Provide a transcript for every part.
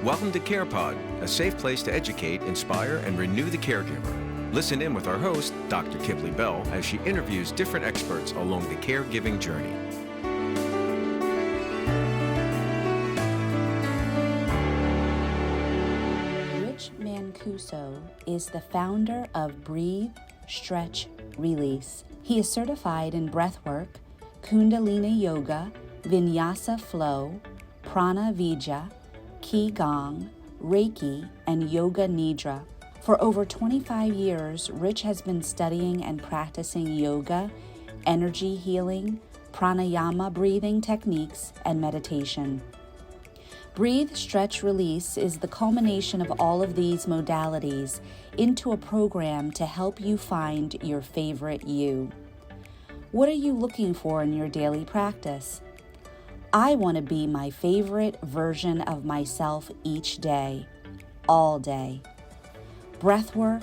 Welcome to CarePod, a safe place to educate, inspire, and renew the caregiver. Listen in with our host, Dr. Kipley Bell, as she interviews different experts along the caregiving journey. Rich Mancuso is the founder of Breathe, Stretch, Release. He is certified in Breathwork, Kundalini Yoga, Vinyasa Flow, Prana Vidya, Gong, Reiki, and Yoga Nidra. For over 25 years, Rich has been studying and practicing yoga, energy healing, pranayama breathing techniques, and meditation. Breathe, Stretch, Release is the culmination of all of these modalities into a program to help you find your favorite you. What are you looking for in your daily practice? I want to be my favorite version of myself each day, all day. Breathwork,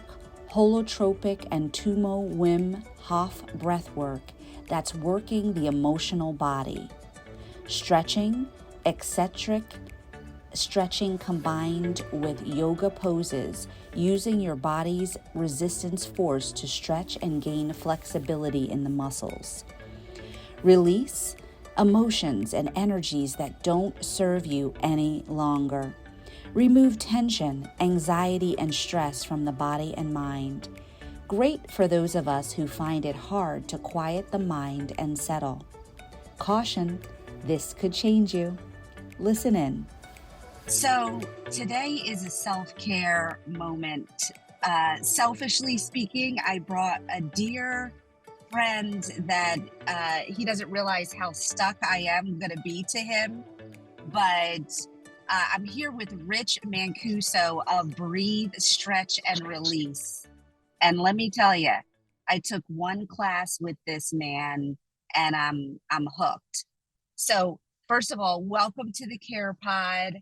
Holotropic and Tummo Wim Hof breathwork that's working the emotional body. Stretching, Eccentric stretching combined with yoga poses, using your body's resistance force to stretch and gain flexibility in the muscles. Release, emotions and energies that don't serve you any longer. Remove tension, anxiety, and stress from the body and mind. Great for those of us who find it hard to quiet the mind and settle. Caution, this could change you. Listen in. So today is a self-care moment. Selfishly speaking, I brought a dear friend that he doesn't realize how stuck I am going to be to him. But I'm here with Rich Mancuso of Breathe, Stretch, and Release. And let me tell you, I took one class with this man and I'm hooked. So first of all, welcome to the Care Pod.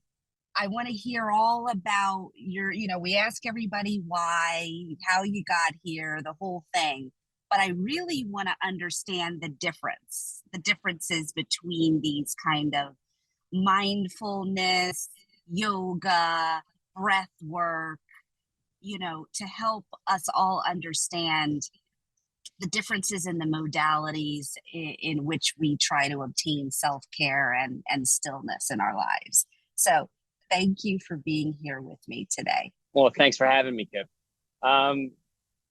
I want to hear all about we ask everybody why, how you got here, the whole thing. But I really want to understand the differences between these kind of mindfulness, yoga, breath work, to help us all understand the differences in the modalities in which we try to obtain self-care and stillness in our lives. So thank you for being here with me today. Well, thanks for having me, Kip.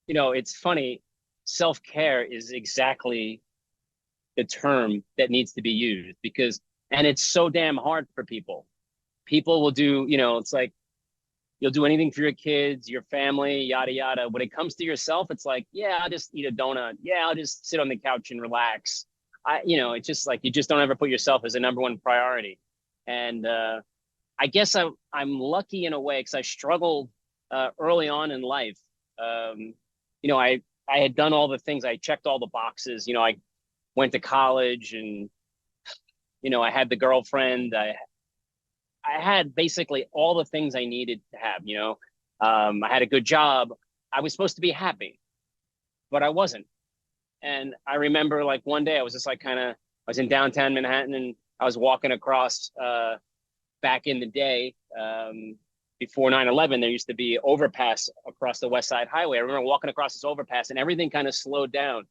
It's funny. Self-care is exactly the term that needs to be used and it's so damn hard for people. People will do, it's like you'll do anything for your kids, your family, yada, yada. When it comes to yourself, it's like, yeah, I'll just eat a donut. Yeah, I'll just sit on the couch and relax. It's just like, you just don't ever put yourself as a number one priority. And I guess I'm lucky in a way because I struggled early on in life. I had done all the things. I checked all the boxes. I went to college and, I had the girlfriend. I had basically all the things I needed to have, I had a good job. I was supposed to be happy, but I wasn't. And I remember like one day I was just like I was in downtown Manhattan and I was walking across back in the day, before 9/11, there used to be overpass across the West Side Highway. I remember walking across this overpass and everything kind of slowed down.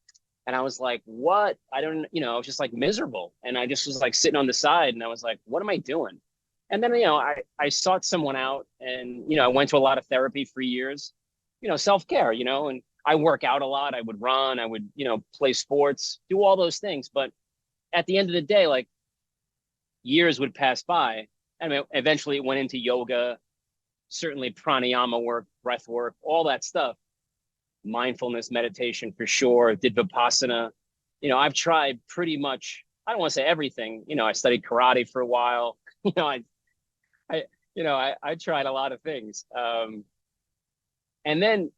And I was like, what? I was just like miserable. And I just was like sitting on the side and I was like, what am I doing? And then, I sought someone out and, I went to a lot of therapy for years, self-care, and I work out a lot. I would run, I would, play sports, do all those things. But at the end of the day, like years would pass by. And eventually it went into yoga, certainly pranayama work, breath work, all that stuff. Mindfulness, meditation for sure. Did Vipassana. I've tried pretty much, I don't want to say everything. I studied karate for a while. I tried a lot of things. And then,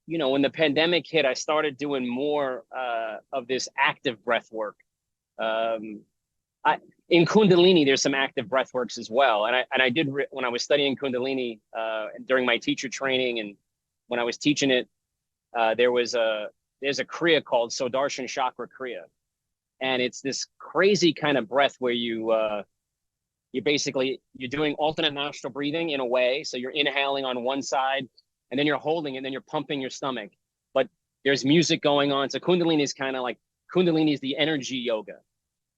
when the pandemic hit, I started doing more of this active breath work. In Kundalini, there's some active breath works as well. And I did, when I was studying Kundalini during my teacher training, and when I was teaching it, there's a Kriya called Sudarshan Chakra Kriya. And it's this crazy kind of breath where you you're doing alternate nostril breathing in a way. So you're inhaling on one side and then you're holding it and then you're pumping your stomach. But there's music going on. So Kundalini is kind of like, Kundalini is the energy yoga.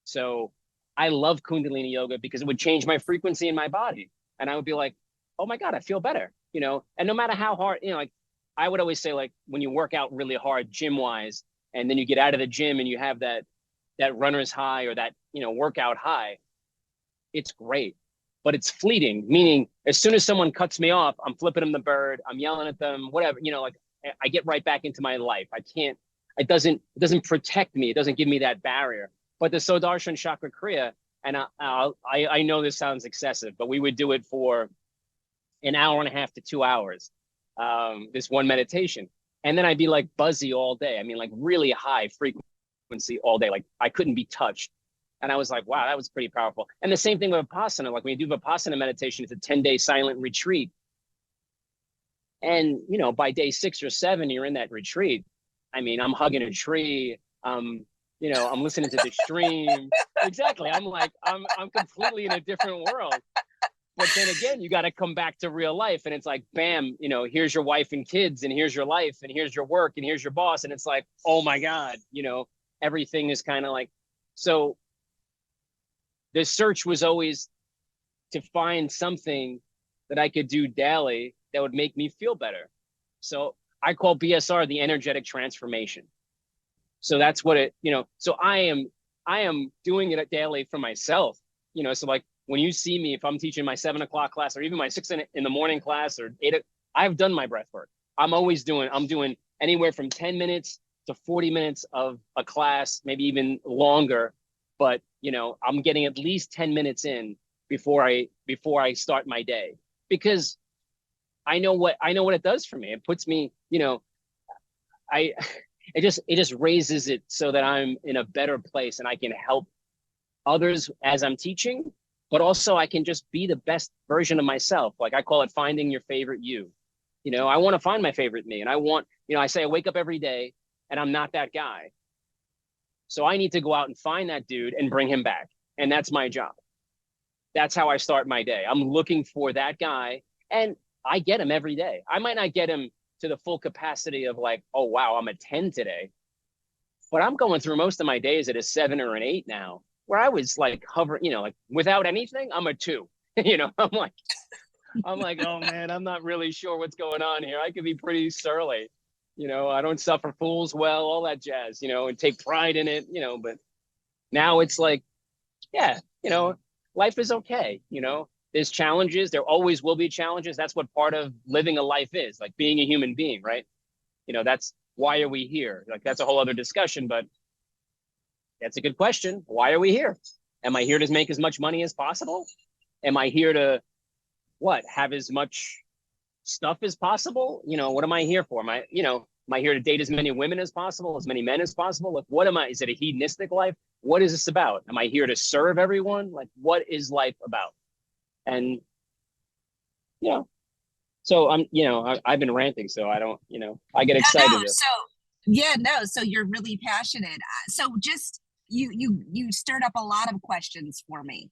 So I love Kundalini yoga because it would change my frequency in my body. And I would be like, oh my God, I feel better, you know? And no matter how hard, you know, like I would always say, like when you work out really hard gym wise, and then you get out of the gym and you have that runner's high or that, you know, workout high, it's great, but it's fleeting. Meaning as soon as someone cuts me off, I'm flipping them the bird, I'm yelling at them, whatever, you know, like I get right back into my life. I can't, it doesn't protect me. It doesn't give me that barrier. But the Sudarshan Chakra Kriya, and I know this sounds excessive, but we would do it for an hour and a half to 2 hours, this one meditation. And then I'd be like buzzy all day. I mean, like really high frequency all day. Like I couldn't be touched. And I was like, wow, that was pretty powerful. And the same thing with Vipassana. Like when you do Vipassana meditation, it's a 10-day silent retreat. And, you know, by day 6 or 7, you're in that retreat. I mean, I'm hugging a tree. You know, I'm listening to the stream. Exactly. I'm like, I'm completely in a different world. But then again, you got to come back to real life. And it's like, bam, you know, here's your wife and kids, and here's your life, and here's your work, and here's your boss. And it's like, oh my God, you know, everything is kind of like, so the search was always to find something that I could do daily that would make me feel better. So I call BSR the energetic transformation. So that's what it, you know, so I am doing it daily for myself, you know, so like when you see me, if I'm teaching my 7 o'clock class or even my 6 in the morning class or 8, I've done my breath work. I'm doing anywhere from 10 minutes to 40 minutes of a class, maybe even longer. But, you know, I'm getting at least 10 minutes in before I start my day, because I know what it does for me. It puts me, you know, it just raises it so that I'm in a better place and I can help others as I'm teaching, but also I can just be the best version of myself. Like I call it finding your favorite you. You know, I want to find my favorite me, and I want, you know, I say I wake up every day and I'm not that guy. So I need to go out and find that dude and bring him back. And that's my job. That's how I start my day. I'm looking for that guy, and I get him every day. I might not get him to the full capacity of like, oh, wow, I'm a 10 today. But I'm going through most of my days at a 7 or an 8 now, where I was like hovering, you know, like without anything, I'm a 2. You know, I'm like, oh man, I'm not really sure what's going on here. I could be pretty surly. You know, I don't suffer fools well, all that jazz, you know, and take pride in it, you know, but now it's like, yeah, you know, life is okay. You know, there's challenges. There always will be challenges. That's what part of living a life is, like being a human being, right? You know, that's why are we here? Like that's a whole other discussion, but that's a good question. Why are we here? Am I here to make as much money as possible? Am I here to have as much stuff as possible? You know, what am I here for? Am I here to date as many women as possible, as many men as possible? Like, what am I? Is it a hedonistic life? What is this about? Am I here to serve everyone? Like, what is life about? And, you know, so I've been ranting, so I don't, you know, I get excited. So you're really passionate. So just, you stirred up a lot of questions for me.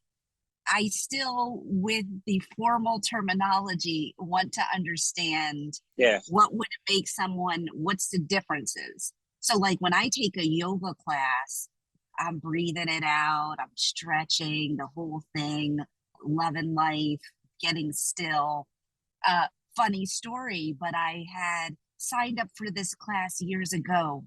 I still, with the formal terminology, want to understand what would make someone, what's the differences? So like when I take a yoga class, I'm breathing it out, I'm stretching, the whole thing, loving life, getting still. Funny story, but I had signed up for this class years ago.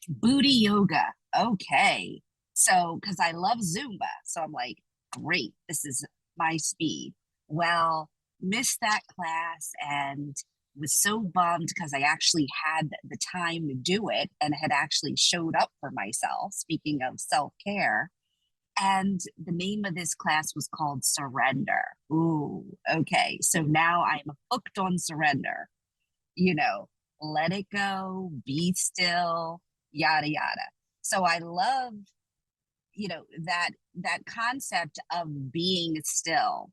Booty yoga. Okay. So, because I love Zumba. So I'm like, great, this is my speed. Well, missed that class and was so bummed because I actually had the time to do it and had actually showed up for myself, speaking of self-care. And the name of this class was called Surrender. Ooh, okay. So now I'm hooked on surrender. You know, let it go, be still, yada, yada. So I love, you know, that concept of being still,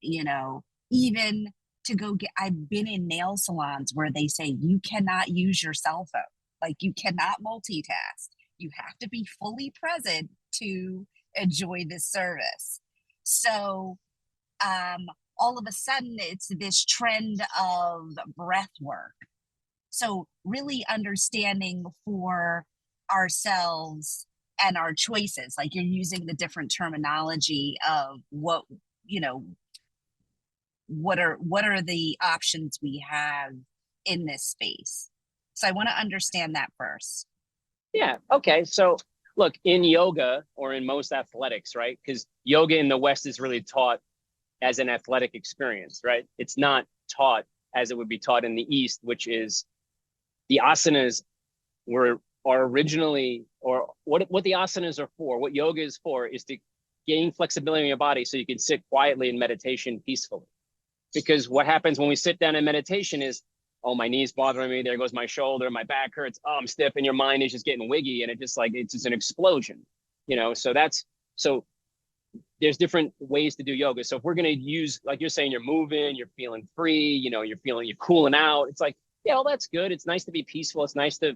you know, even to go get, I've been in nail salons where they say you cannot use your cell phone. Like you cannot multitask. You have to be fully present to enjoy this service. So all of a sudden it's this trend of breath work. So really understanding for ourselves and our choices, like you're using the different terminology of what, you know, what are the options we have in this space. So I want to understand that first. Yeah. Okay. So look, in yoga or in most athletics, right? Because yoga in the West is really taught as an athletic experience, right? It's not taught as it would be taught in the East, which is the asanas are originally, or what the asanas are for, what yoga is for, is to gain flexibility in your body so you can sit quietly in meditation peacefully. Because what happens when we sit down in meditation is, oh, my knee's bothering me, there goes my shoulder, my back hurts, oh, I'm stiff, and your mind is just getting wiggy, and it's just an explosion, so there's different ways to do yoga. So if we're going to use, like you're saying, you're moving, you're feeling free, you're cooling out. It's like, yeah, well, that's good. It's nice to be peaceful. It's nice to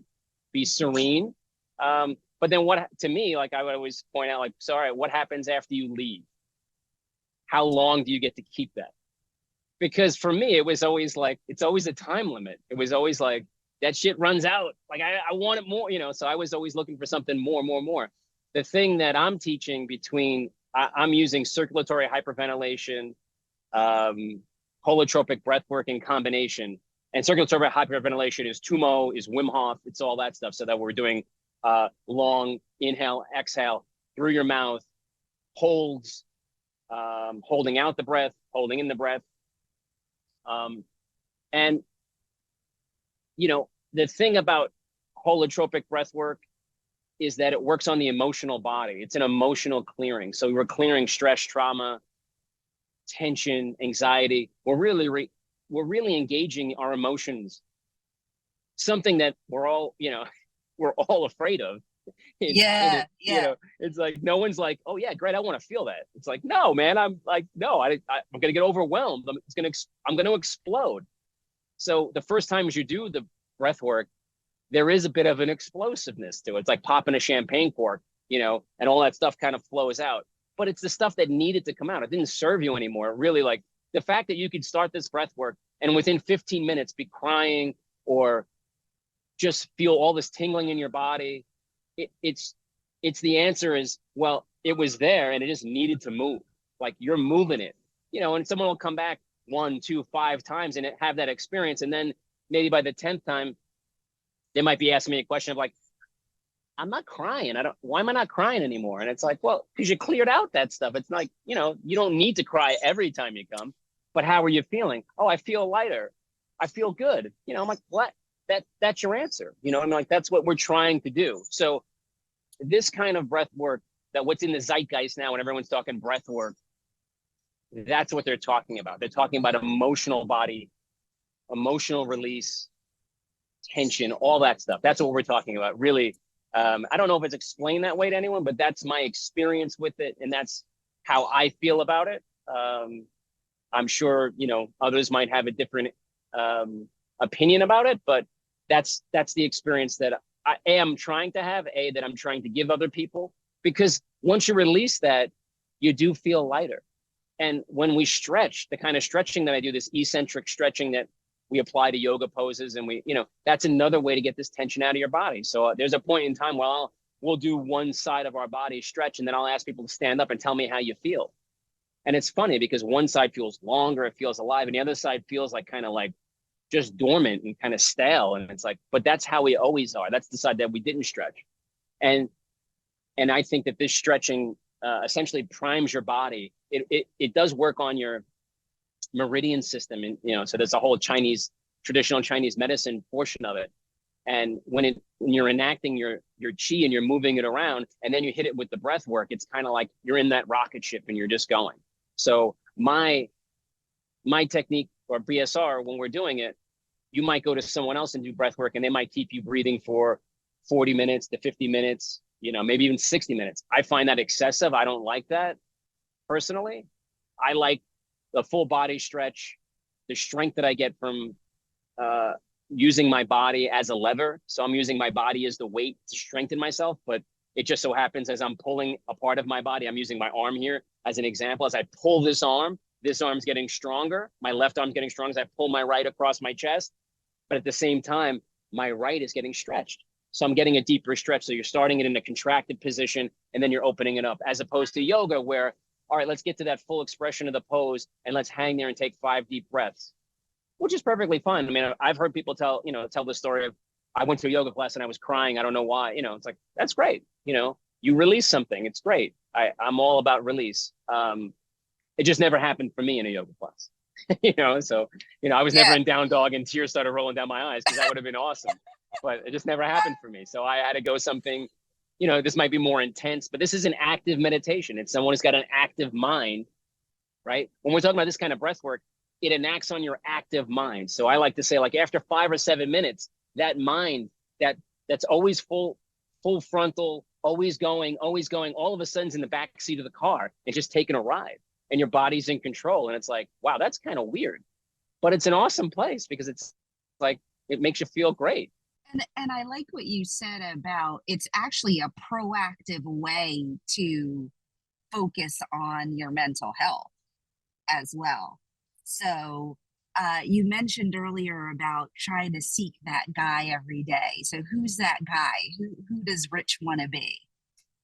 be serene. But then to me, like I would always point out, like, so, all right, what happens after you leave? How long do you get to keep that? Because for me, it was always like, it's always a time limit. It was always like, that shit runs out. Like I want it more, so I was always looking for something more. The thing that I'm teaching I'm using circulatory hyperventilation, holotropic breathwork in combination. And circulatory hyperventilation is Tummo, is Wim Hof, it's all that stuff. So that we're doing long inhale, exhale through your mouth, holds, holding out the breath, holding in the breath. And, the thing about holotropic breathwork is that it works on the emotional body. It's an emotional clearing. So we're clearing stress, trauma, tension, anxiety. We're really engaging our emotions, something that we're all afraid of. It's like, no one's like, oh yeah, great, I want to feel that. It's like, no, man, I'm like, no, I'm going to get overwhelmed. I'm going to explode. So the first times you do the breath work, there is a bit of an explosiveness to it. It's like popping a champagne cork, and all that stuff kind of flows out. But it's the stuff that needed to come out. It didn't serve you anymore. Really, like the fact that you could start this breath work and within 15 minutes be crying or just feel all this tingling in your body. It's the answer is, well, it was there and it just needed to move. Like you're moving it, and someone will come back 1, 2, 5 times and have that experience. And then maybe by the 10th time, they might be asking me a question of like, I'm not crying. Why am I not crying anymore? And it's like, well, because you cleared out that stuff. It's like, you don't need to cry every time you come, but how are you feeling? Oh, I feel lighter. I feel good. I'm like, what? That's your answer. I'm like, that's what we're trying to do. So this kind of breath work, that what's in the zeitgeist now when everyone's talking breath work, that's what they're talking about. They're talking about emotional body, emotional release, tension, all that stuff. That's what we're talking about. Really, I don't know if it's explained that way to anyone, but that's my experience with it. And that's how I feel about it. I'm sure, others might have a different opinion about it, but that's the experience that I am trying to have, that I'm trying to give other people, because once you release that, you do feel lighter. And when we stretch, the kind of stretching that I do, this eccentric stretching that we apply to yoga poses, and that's another way to get this tension out of your body. So there's a point in time where we'll do one side of our body stretch, and then I'll ask people to stand up and tell me how you feel. And it's funny because one side feels longer, it feels alive, and the other side feels like kind of like just dormant and kind of stale. And it's like, but that's how we always are. That's the side that we didn't stretch. And I think that this stretching essentially primes your body. It does work on your meridian system, and so there's a whole traditional Chinese medicine portion of it. And when you're enacting your chi and you're moving it around, and then you hit it with the breath work, it's kind of like you're in that rocket ship and you're just going. So my technique, or BSR, when we're doing it, you might go to someone else and do breath work, and they might keep you breathing for 40 minutes to 50 minutes, maybe even 60 minutes. I find that excessive. I don't like that personally. I like the full body stretch, the strength that I get from using my body as a lever. So I'm using my body as the weight to strengthen myself, but It just so happens as I'm pulling a part of my body, I'm using my arm here as an example. As I pull this arm's getting stronger. My left arm's getting stronger as I pull my right across my chest. But at the same time, my right is getting stretched. So I'm getting a deeper stretch. So you're starting it in a contracted position and then you're opening it up, as opposed to yoga where, all right, let's get to that full expression of the pose and let's hang there and take 5 deep breaths, which is perfectly fine. I mean, I've heard people tell the story of, I went to a yoga class and I was crying. I don't know why. It's like, that's great. You release something. It's great. I'm all about release. It just never happened for me in a yoga class. So I was never in down dog and tears started rolling down my eyes, because that would have been awesome. But it just never happened for me. So I had to go something, this might be more intense, but this is an active meditation. It's someone who's got an active mind, right? When we're talking about this kind of breath work, it enacts on your active mind. So I like to say, like, after 5 or 7 minutes, that mind that's always full frontal, always going, all of a sudden's in the back seat of the car and just taking a ride, and your body's in control. And it's like, wow, that's kind of weird, but it's an awesome place because it's like, it makes you feel great. And I like what you said about, it's actually a proactive way to focus on your mental health as well. So you mentioned earlier about trying to seek that guy every day. So who's that guy? Who does Rich want to be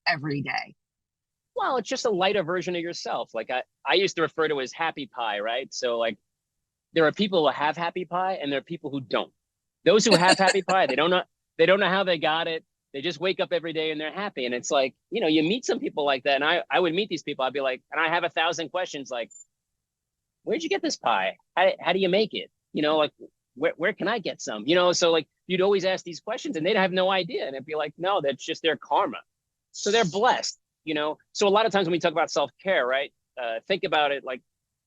every day? Well, it's just a lighter version of yourself. Like I used to refer to as happy pie, right? So like, there are people who have happy pie and there are people who don't. Those who have happy pie, they don't know how they got it. They just wake up every day and they're happy. And it's like, you meet some people like that. And I would meet these people. I'd be like, and I have 1,000 questions like, where'd you get this pie? How do you make it? Like, where can I get some? So like, you'd always ask these questions and they'd have no idea. And it'd be like, no, that's just their karma. So they're blessed, So a lot of times when we talk about self-care, right? Think about it like,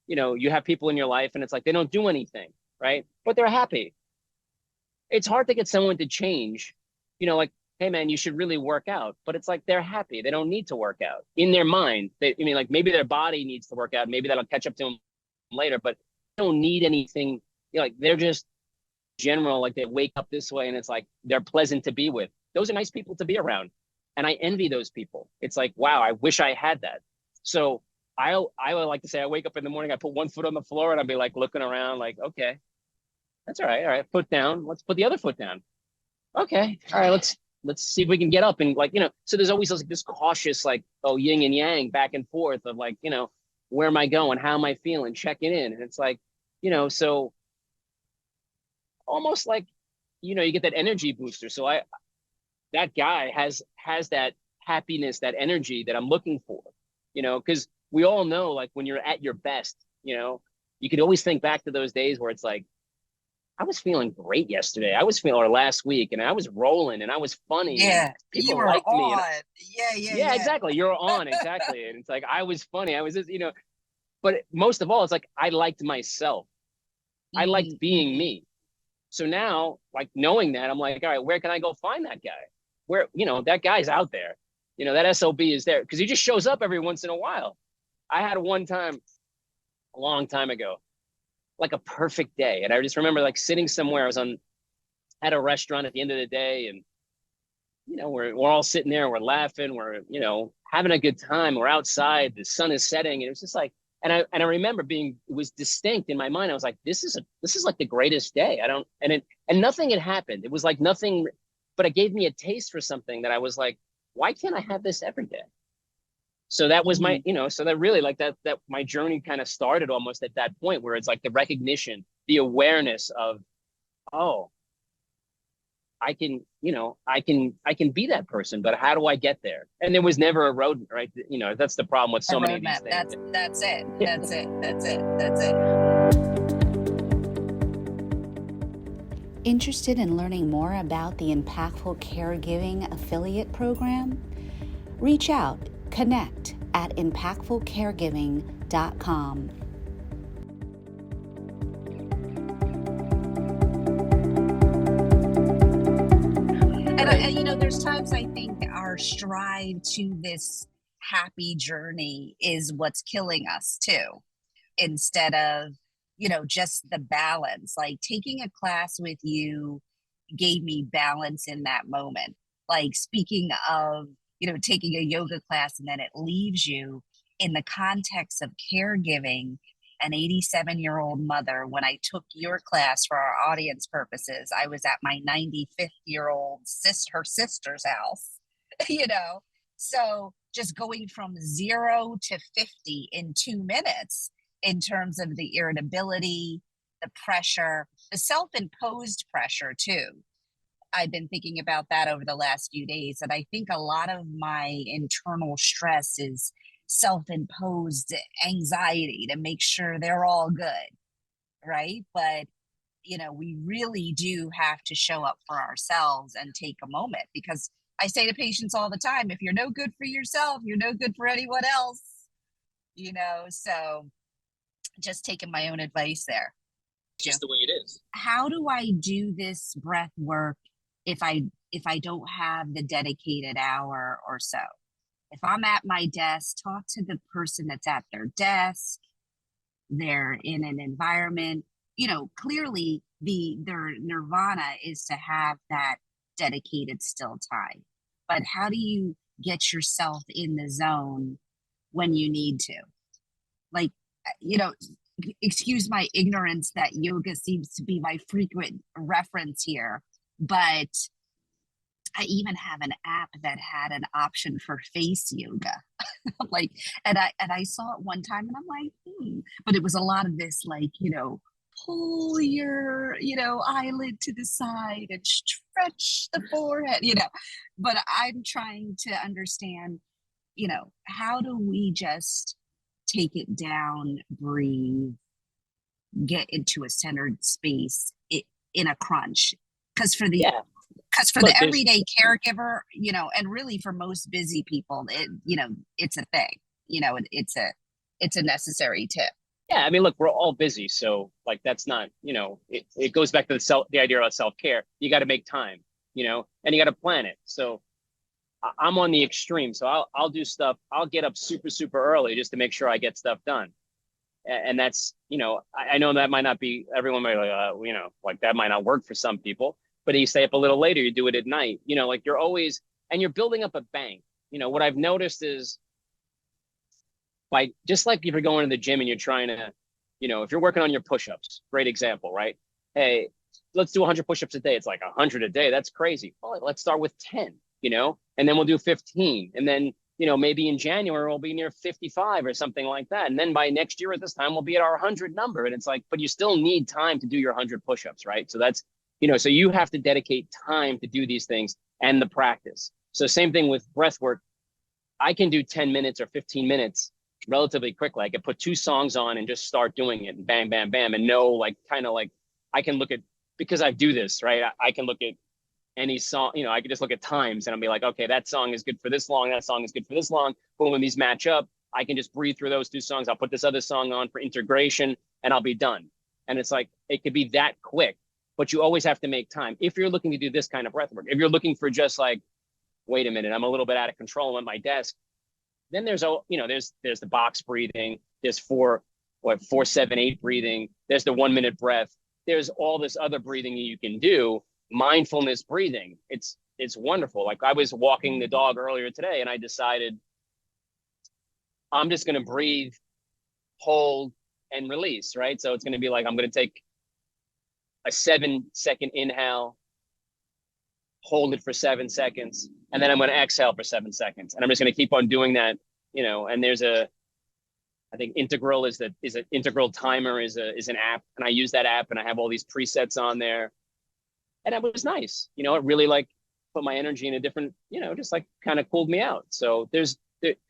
you have people in your life and it's like, they don't do anything, right? But they're happy. It's hard to get someone to change, like, hey man, you should really work out. But it's like, they're happy. They don't need to work out in their mind. Like maybe their body needs to work out. Maybe that'll catch up to them later, but they don't need anything. Like they're just general, like they wake up this way and it's like, they're pleasant to be with. Those are nice people to be around. And I envy those people. It's like, wow, I wish I had that. So I would like to say, I wake up in the morning, I put one foot on the floor and I'd be like looking around like, okay, that's all right. Foot down. Let's put the other foot down. Okay. All right. Let's see if we can get up. And like, so there's always like this cautious, like, yin and yang back and forth of like, where am I going? How am I feeling? Checking in. And it's like, so almost like, you get that energy booster. So that guy has that happiness, that energy that I'm looking for, because we all know, like when you're at your best, you could always think back to those days where it's like, I was feeling great yesterday. Or last week, and I was rolling and I was funny. Yeah, people you were liked on. Me. Yeah, exactly. You're on, exactly. And it's like, I was funny. I was just, but most of all, it's like, I liked myself. I liked being me. So now, like knowing that, I'm like, all right, where can I go find that guy? Where, that guy's out there. That SOB is there because he just shows up every once in a while. I had one time, a long time ago, like a perfect day. And I just remember like sitting somewhere, I was at a restaurant at the end of the day and, we're all sitting there, we're laughing, we're, having a good time. We're outside, the sun is setting. And it was just like, and I remember it was distinct in my mind. I was like, this is like the greatest day. And nothing had happened. It was like nothing, but it gave me a taste for something that I was like, why can't I have this every day? So that was my, so that really like that my journey kind of started almost at that point where it's like the recognition, the awareness of, oh, I can be that person, but how do I get there? And there was never a road, right? That's the problem with so many of these things. That's it. That's it. Interested in learning more about the Impactful Caregiving Affiliate Program? Reach out. Connect at impactfulcaregiving.com. And there's times I think our strive to this happy journey is what's killing us too, instead of, just the balance. Like taking a class with you gave me balance in that moment. Like speaking of taking a yoga class, and then it leaves you in the context of caregiving an 87-year-old mother. When I took your class for our audience purposes, I was at my 95th-year-old her sister's house, So just going from 0 to 50 in 2 minutes in terms of the irritability, the pressure, the self-imposed pressure too. I've been thinking about that over the last few days. And I think a lot of my internal stress is self-imposed anxiety to make sure they're all good, right? But, we really do have to show up for ourselves and take a moment, because I say to patients all the time, if you're no good for yourself, you're no good for anyone else, so just taking my own advice there. Just the way it is. How do I do this breath work if I don't have the dedicated hour or so? If I'm at my desk, talk to the person that's at their desk. They're in an environment, clearly their nirvana is to have that dedicated still time. But how do you get yourself in the zone when you need to? Like, excuse my ignorance that yoga seems to be my frequent reference here, but I even have an app that had an option for face yoga. And I saw it one time and I'm like, but it was a lot of this, pull your, eyelid to the side and stretch the forehead, but I'm trying to understand, how do we just take it down, breathe, get into a centered space in a crunch? Because for the everyday caregiver, and really for most busy people, it's a thing, it's a necessary tip. Yeah, I mean, look, we're all busy, so that's not, it goes back to the idea of self-care. You got to make time, and you got to plan it. So I'm on the extreme, so I'll do stuff. I'll get up super, super early just to make sure I get stuff done. And that's, I know that might not be, everyone might be that might not work for some people, but you stay up a little later, you do it at night, you're always, and you're building up a bank. What I've noticed is, just like if you're going to the gym and you're trying to, if you're working on your push-ups, great example, right? Hey, let's do 100 push-ups a day. It's like 100 a day. That's crazy. Well, let's start with 10, and then we'll do 15. And then, maybe in January, we'll be near 55 or something like that. And then by next year at this time, we'll be at our 100 number. And it's but you still need time to do your 100 push-ups, right? So that's, so you have to dedicate time to do these things and the practice. So same thing with breath work. I can do 10 minutes or 15 minutes relatively quickly. I could put 2 songs on and just start doing it and bam, bam, bam. And know, I can look at, because I do this, right? I can look at any song, I could just look at times and I'll be like, okay, that song is good for this long. That song is good for this long. But when these match up, I can just breathe through those 2 songs. I'll put this other song on for integration and I'll be done. And it's it could be that quick, but you always have to make time. If you're looking to do this kind of breath work, if you're looking for just wait a minute, I'm a little bit out of control at my desk, then there's the box breathing, there's 4, 7, 8 breathing, there's the 1 minute breath, there's all this other breathing you can do, mindfulness breathing. It's wonderful. I was walking the dog earlier today and I decided I'm just going to breathe, hold, and release, right? So it's going to be I'm going to take a 7-second inhale, hold it for 7 seconds, and then I'm going to exhale for 7 seconds. And I'm just going to keep on doing that, and there's I think Integral is an Integral timer is an app, and I use that app and I have all these presets on there. And it was nice, it really put my energy in a different, just kind of cooled me out. So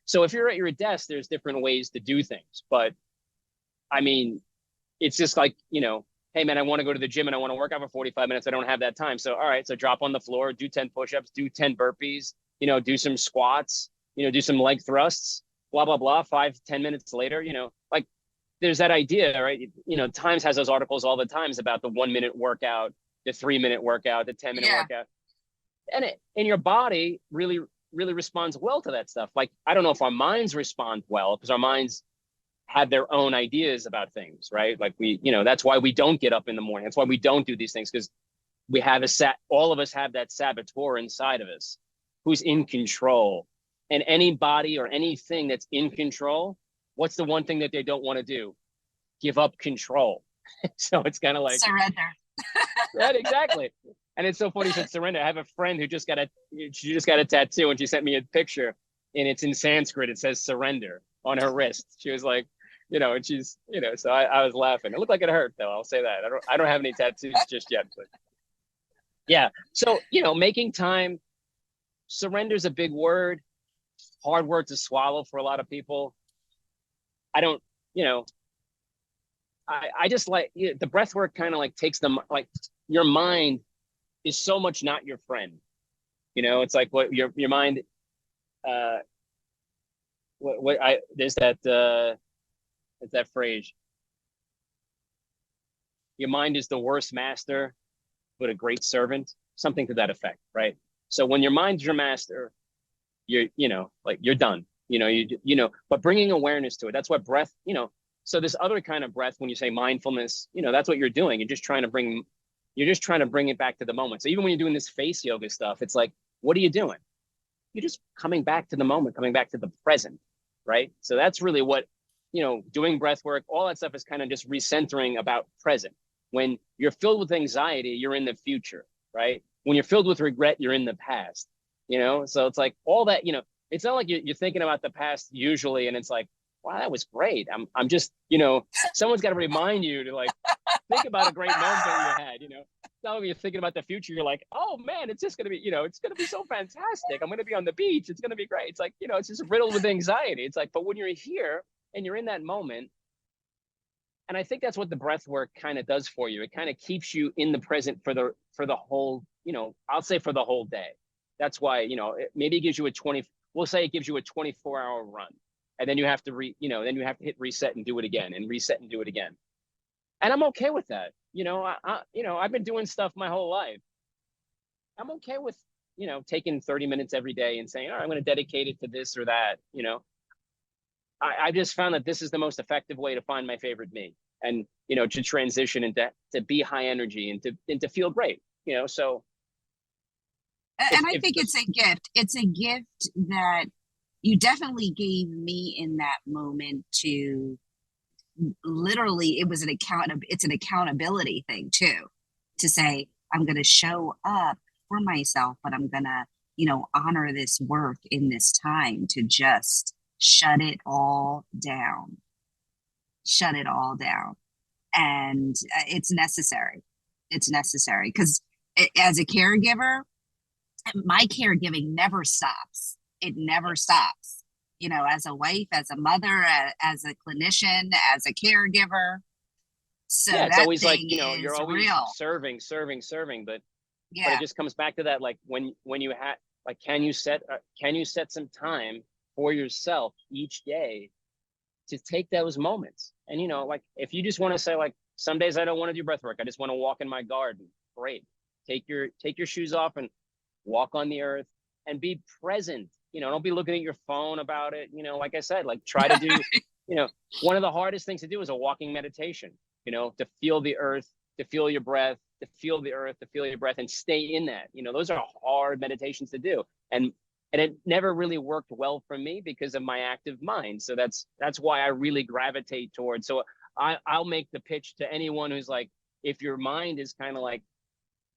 so if you're at your desk, there's different ways to do things, but I mean, it's just hey man, I want to go to the gym and I want to work out for 45 minutes. I don't have that time. So, all right. So drop on the floor, do 10 push-ups, do 10 burpees, do some squats, do some leg thrusts, blah, blah, blah. 5-10 minutes later, there's that idea, right? Times has those articles all the times about the 1 minute workout, the 3 minute workout, the 10 minute workout. And your body really, really responds well to that stuff. I don't know if our minds respond well because our minds have their own ideas about things, right? That's why we don't get up in the morning. That's why we don't do these things, because we have all of us have that saboteur inside of us who's in control. And anybody or anything that's in control, what's the one thing that they don't want to do? Give up control. So it's kind of like surrender. Right, exactly. And it's so funny you said surrender. I have a friend who just got a tattoo, and she sent me a picture, and it's in Sanskrit. It says surrender on her wrist. She was like, and she's, so I was laughing. It looked like it hurt, though. I'll say that. I don't have any tattoos just yet, but yeah. So, making time, surrender is a big word, hard word to swallow for a lot of people. I don't, I just like the breath work kind of like takes them, like your mind is so much not your friend. It's like what your mind, there's that phrase, your mind is the worst master, but a great servant, something to that effect. Right. So when your mind's your master, you're done, but bringing awareness to it, that's what breath, so this other kind of breath, when you say mindfulness, that's what you're doing. You're just trying to bring it back to the moment. So even when you're doing this face yoga stuff, it's like, what are you doing? You're just coming back to the moment, coming back to the present, right? So that's really what, doing breath work, all that stuff is kind of just recentering about present. When you're filled with anxiety, you're in the future, right? When you're filled with regret, you're in the past, So it's like all that, it's not like you're thinking about the past usually, and it's like, wow, that was great. I'm just, someone's got to remind you to like think about a great moment that you had, Now when you're thinking about the future, you're like, oh man, it's just gonna be, it's gonna be so fantastic. I'm gonna be on the beach. It's gonna be great. It's like, it's just riddled with anxiety. It's like, but when you're here and you're in that moment, and I think that's what the breath work kind of does for you. It kind of keeps you in the present for the whole, I'll say for the whole day. That's why, maybe it gives you we'll say it gives you a 24-hour run. And then you have to then you have to hit reset and do it again, and reset and do it again. And I'm okay with that. I've been doing stuff my whole life. I'm okay with, taking 30 minutes every day and saying, all right, I'm going to dedicate it to this or that. I just found that this is the most effective way to find my favorite me, and, to transition into to be high energy and to feel great, so. And I think it's a gift. It's a gift that you definitely gave me in that moment to literally, it's an accountability thing too, to say, I'm going to show up for myself, but I'm going to, honor this work in this time to just shut it all down. And it's necessary. It's necessary because as a caregiver, my caregiving never stops. It never stops, as a wife, as a mother, as a clinician, as a caregiver. So yeah, it's always like, you're always real. serving, but it just comes back to that, like when you have, like, can you set some time for yourself each day to take those moments? And, like, if you just want to say, like, some days I don't want to do breath work, I just want to walk in my garden. Great. Take your shoes off and walk on the earth and be present. Don't be looking at your phone about it. Like I said, like, try to do, one of the hardest things to do is a walking meditation, to feel the earth, to feel your breath, to feel the earth, to feel your breath, and stay in that. Those are hard meditations to do. And it never really worked well for me because of my active mind. So that's why I really gravitate towards. So I'll make the pitch to anyone who's like, if your mind is kind of like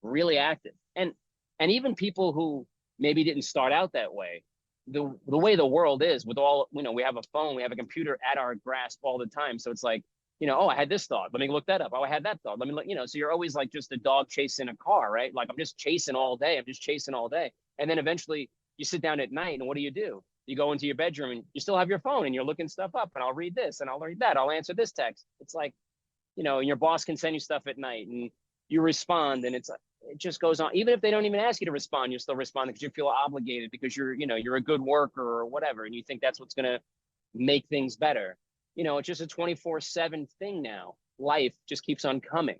really active, and even people who maybe didn't start out that way, the way the world is with all, we have a phone, we have a computer at our grasp all the time. So it's like, oh, I had this thought, let me look that up. Oh, I had that thought, let me look, so you're always like just a dog chasing a car, right? Like, I'm just chasing all day. And then eventually you sit down at night, and what do? You go into your bedroom and you still have your phone and you're looking stuff up, and I'll read this and I'll read that. I'll answer this text. It's like, and your boss can send you stuff at night and you respond, and it just goes on. Even if they don't even ask you to respond, you're still responding because you feel obligated because you're a good worker or whatever. And you think that's what's going to make things better. It's just a 24/7 thing now. Life just keeps on coming.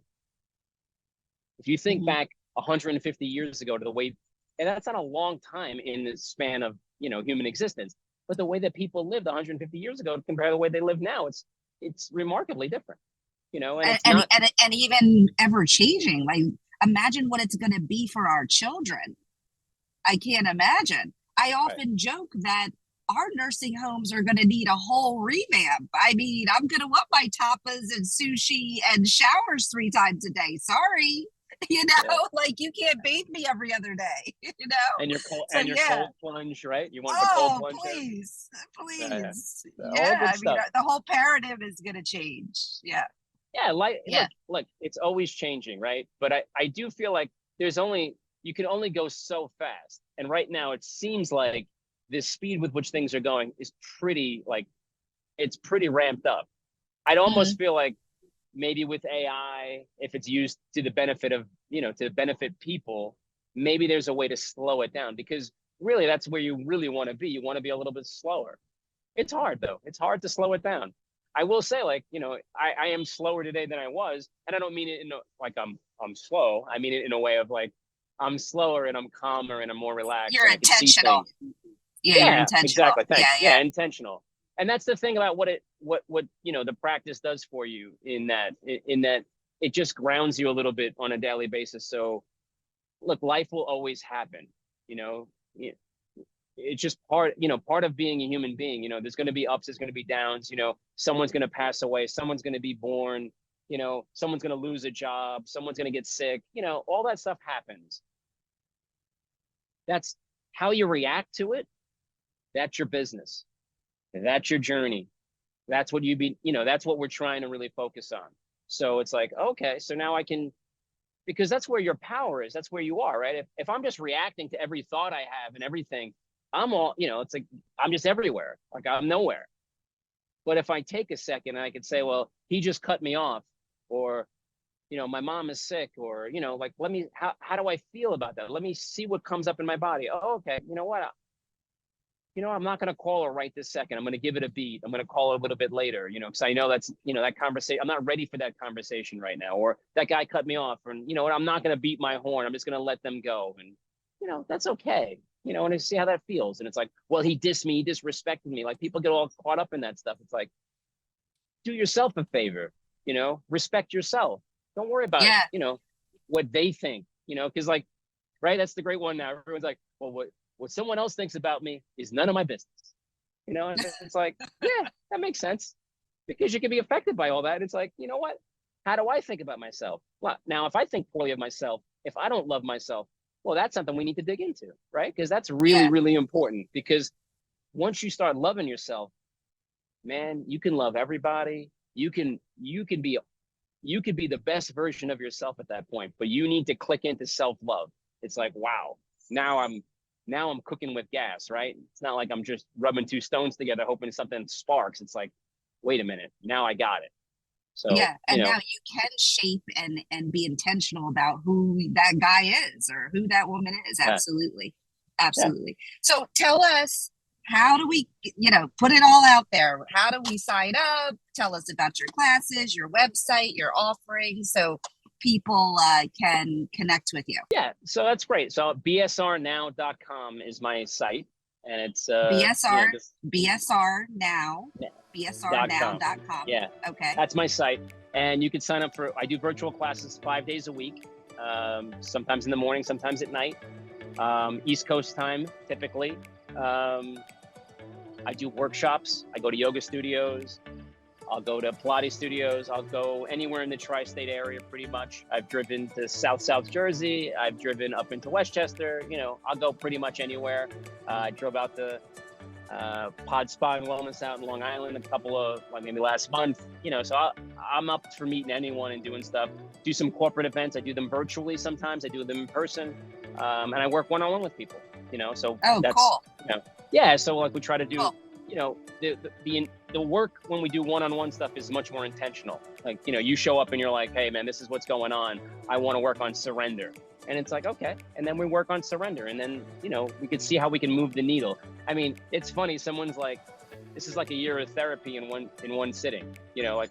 If you think back 150 years ago to the way, and that's not a long time in the span of, human existence, but the way that people lived 150 years ago compared to the way they live now, it's remarkably different, and even ever changing. Like, imagine what it's going to be for our children. I can't imagine. I often joke that our nursing homes are going to need a whole revamp. I mean, I'm going to want my tapas and sushi and showers 3 times a day. Sorry. Like you can't bathe me every other day, And your cold, So, cold plunge, right? You want the cold plunge? Please. All good I stuff. mean, the whole paradigm is going to change. Yeah. Look, it's always changing, right? But I do feel like you can only go so fast. And right now it seems like the speed with which things are going is pretty ramped up. I'd almost feel like maybe with AI, if it's used to the benefit of, to benefit people, maybe there's a way to slow it down, because really that's where you really want to be. You want to be a little bit slower. It's hard though. It's hard to slow it down. I will say, like, I am slower today than I was. And I don't mean it in like I'm slow. I mean it in a way of like, I'm slower and I'm calmer and I'm more relaxed. You're intentional. You're intentional. Exactly. Thanks. Yeah, intentional. And that's the thing about what the practice does for you, in that it just grounds you a little bit on a daily basis. So look, life will always happen. It's just part of being a human being. There's going to be ups, there's going to be downs. Someone's going to pass away, someone's going to be born, someone's going to lose a job, someone's going to get sick. All that stuff happens. That's how you react to it. That's your business. That's your journey. That's what that's what we're trying to really focus on. So it's like, okay, so now I can, because that's where your power is. That's where you are, right? If I'm just reacting to every thought I have and everything, I'm all, it's like, I'm just everywhere. Like I'm nowhere. But if I take a second and I could say, well, he just cut me off, or, my mom is sick, or, like, how do I feel about that? Let me see what comes up in my body. Oh, okay. You know what? I'm not going to call her right this second. I'm going to give it a beat. I'm going to call her a little bit later, because I know that's, that conversation. I'm not ready for that conversation right now. Or that guy cut me off, and, I'm not going to beat my horn. I'm just going to let them go. And, that's okay. And I see how that feels. And it's like, well, he dissed me. He disrespected me. Like, people get all caught up in that stuff. It's like, do yourself a favor, respect yourself. Don't worry about, what they think, because like, right. That's the great one now. Everyone's like, well, what someone else thinks about me is none of my business. And it's like, yeah, that makes sense, because you can be affected by all that. And it's like, you know what? How do I think about myself? Well, now, if I think poorly of myself, if I don't love myself, well, that's something we need to dig into, right? Because that's really, really important. Because once you start loving yourself, man, you can love everybody. You can be the best version of yourself at that point. But you need to click into self-love. It's like, wow, now I'm cooking with gas, right? It's not like I'm just rubbing 2 stones together hoping something sparks. It's like, wait a minute, now I got it. So now you can shape and be intentional about who that guy is or who that woman is. Absolutely. So tell us, how do we, put it all out there? How do we sign up? Tell us about your classes, your website, your offerings, so people can connect with you. Yeah, so that's great. So bsrnow.com is my site, and it's bsrnow.com. Yeah. Okay. That's my site. And you can sign up I do virtual classes 5 days a week, sometimes in the morning, sometimes at night, East Coast time, typically. I do workshops. I go to yoga studios. I'll go to Pilates studios. I'll go anywhere in the tri-state area, pretty much. I've driven to South Jersey. I've driven up into Westchester. I'll go pretty much anywhere. I drove out to Pod Spa and Wellness out in Long Island maybe last month. So I'm up for meeting anyone and doing stuff. Do some corporate events. I do them virtually sometimes. I do them in person. And I work one-on-one with people, So that's, cool. Yeah. So like we try to do, cool. The work when we do one-on-one stuff is much more intentional. Like, you show up and you're like, hey man, this is what's going on. I want to work on surrender. And it's like, okay. And then we work on surrender. And then, we could see how we can move the needle. I mean, it's funny. Someone's like, this is like a year of therapy in one sitting, like,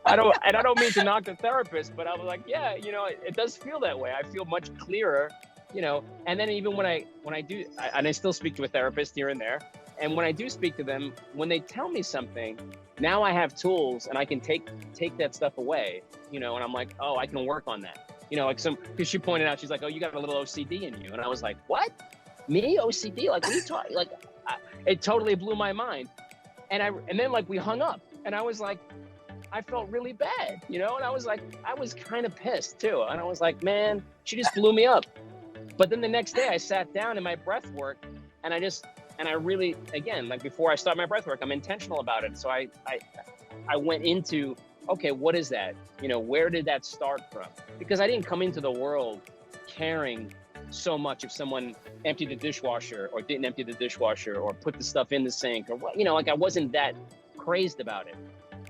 I don't mean to knock the therapist, but I was like, yeah, it does feel that way. I feel much clearer, and then even when I do, and I still speak to a therapist here and there. And when I do speak to them, when they tell me something, now I have tools and I can take that stuff away, and I'm like, oh, I can work on that. Because she pointed out, she's like, oh, you got a little OCD in you. And I was like, what? me OCD? Like, what are you talking? Like, it totally blew my mind. And then like we hung up, and I was like, I felt really bad, you know? And I was like, I was kind of pissed too. And I was like, man, she just blew me up. But then the next day I sat down in my breath work, and I really, again, like before I start my breath work, I'm intentional about it. So I went into, okay, what is that? You know, where did that start from? Because I didn't come into the world caring so much if someone emptied the dishwasher or didn't empty the dishwasher or put the stuff in the sink or what, you know, like I wasn't that crazed about it.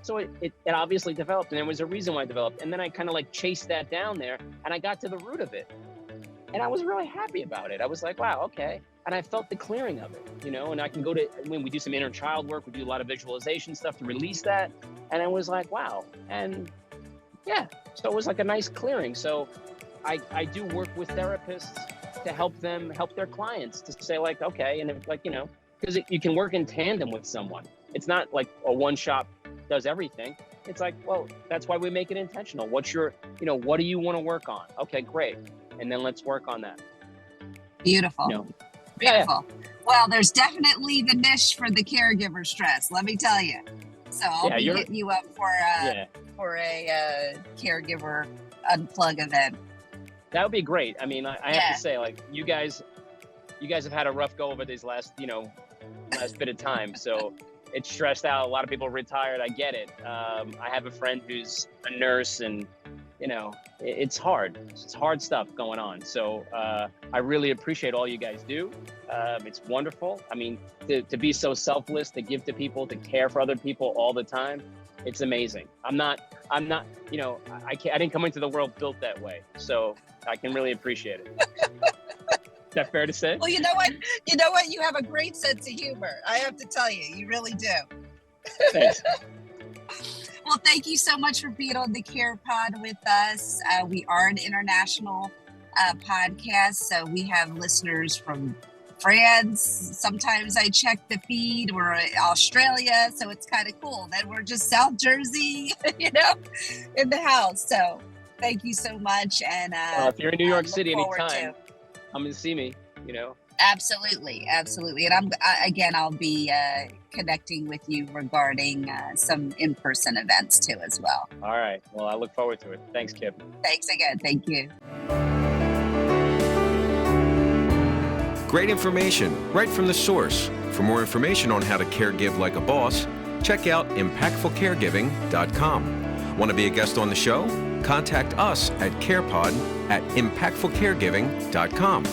So it obviously developed, and there was a reason why it developed. And then I kind of like chased that down there, and I got to the root of it. And I was really happy about it. I was like, wow, okay. And I felt the clearing of it, you know, and I can go to, when we do some inner child work, we do a lot of visualization stuff to release that. And I was like, wow. And yeah, so it was like a nice clearing. So I do work with therapists to help them help their clients to say like, okay, and if, like, you know, because you can work in tandem with someone. It's not like a one shop does everything. It's like, well, that's why we make it intentional. What's your, you know, what do you want to work on? Okay, great. And then let's work on that. Beautiful. You know? Beautiful. Yeah. Well, there's definitely the niche for the caregiver stress, let me tell you. So I'll be hitting you up for a caregiver unplug event. That would be great. I mean, I have to say, like, you guys have had a rough go over these last bit of time. So it's stressed out. A lot of people retired. I get it. I have a friend who's a nurse, and you know, it's hard. It's hard stuff going on. So I really appreciate all you guys do. It's wonderful. I mean, to be so selfless, to give to people, to care for other people all the time. It's amazing. I'm not, you know, I didn't come into the world built that way. So I can really appreciate it. Is that fair to say? Well, you know what? You have a great sense of humor. I have to tell you, you really do. Thanks. Well, thank you so much for being on the Care Pod with us. We are an international podcast, so we have listeners from France. Sometimes I check the feed. We're in Australia, so it's kind of cool. Then we're just South Jersey, you know, in the house. So thank you so much. And if you're in New York City anytime, come and see me, you know. Absolutely. And I'll be connecting with you regarding some in-person events too as well. All right. Well, I look forward to it. Thanks, Kip. Thanks again. Thank you. Great information right from the source. For more information on how to caregive like a boss, check out impactfulcaregiving.com. Want to be a guest on the show? Contact us at CarePod at impactfulcaregiving.com.